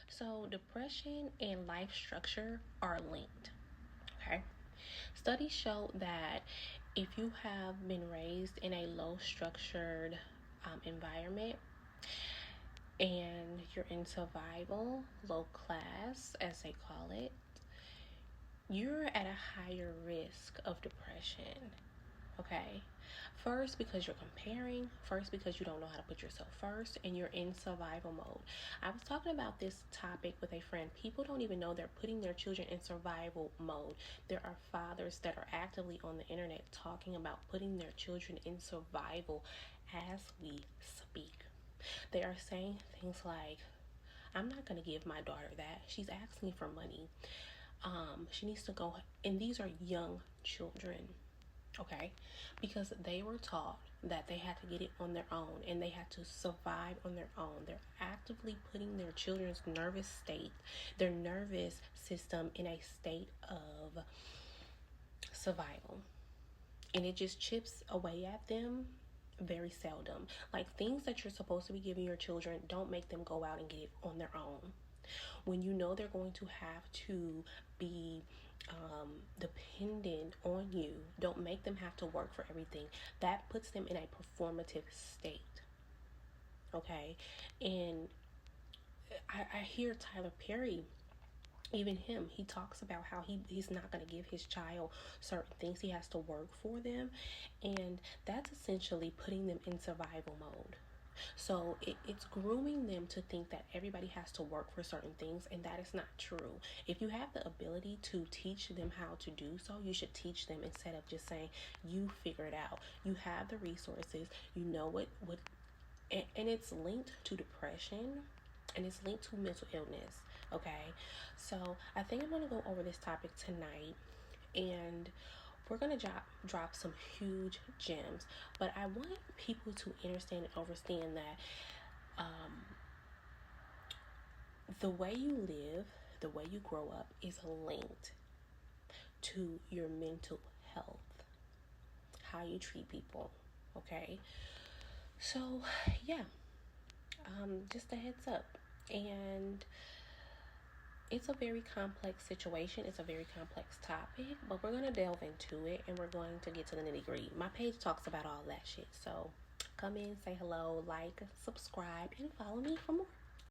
So, depression and life structure are linked. Okay. Studies show that if you have been raised in a low structured environment and you're in survival, low class, as they call it, you're at a higher risk of depression. Okay. First, because you're comparing. First, because you don't know how to put yourself first and you're in survival mode. I was talking about this topic with a friend. People don't even know they're putting their children in survival mode. There are fathers that are actively on the internet talking about putting their children in survival as we speak. They are saying things like, I'm not going to give my daughter that. She's asking for money. She needs to go, and these are young children, okay, because they were taught that they had to get it on their own and they had to survive on their own. They're actively putting their children's nervous state, their nervous system, in a state of survival, and it just chips away at them very seldom. Like, things that you're supposed to be giving your children, don't make them go out and get it on their own. When you know they're going to have to be dependent on you, don't make them have to work for everything. That puts them in a performative state. Okay. And I hear Tyler Perry, even him, he talks about how he's not going to give his child certain things. He has to work for them. And that's essentially putting them in survival mode. So it's grooming them to think that everybody has to work for certain things, and that is not true. If you have the ability to teach them how to do so, you should teach them instead of just saying, you figure it out. You have the resources, you know what and it's linked to depression and it's linked to mental illness. Okay, so I think I'm going to go over this topic tonight, and we're going to drop some huge gems. But I want people to understand and understand that the way you live, the way you grow up, is linked to your mental health, how you treat people. Okay, so yeah, just a heads up. And it's a very complex situation. It's a very complex topic, but we're going to delve into it and we're going to get to the nitty gritty. My page talks about all that shit. So come in, say hello, like, subscribe, and follow me for more.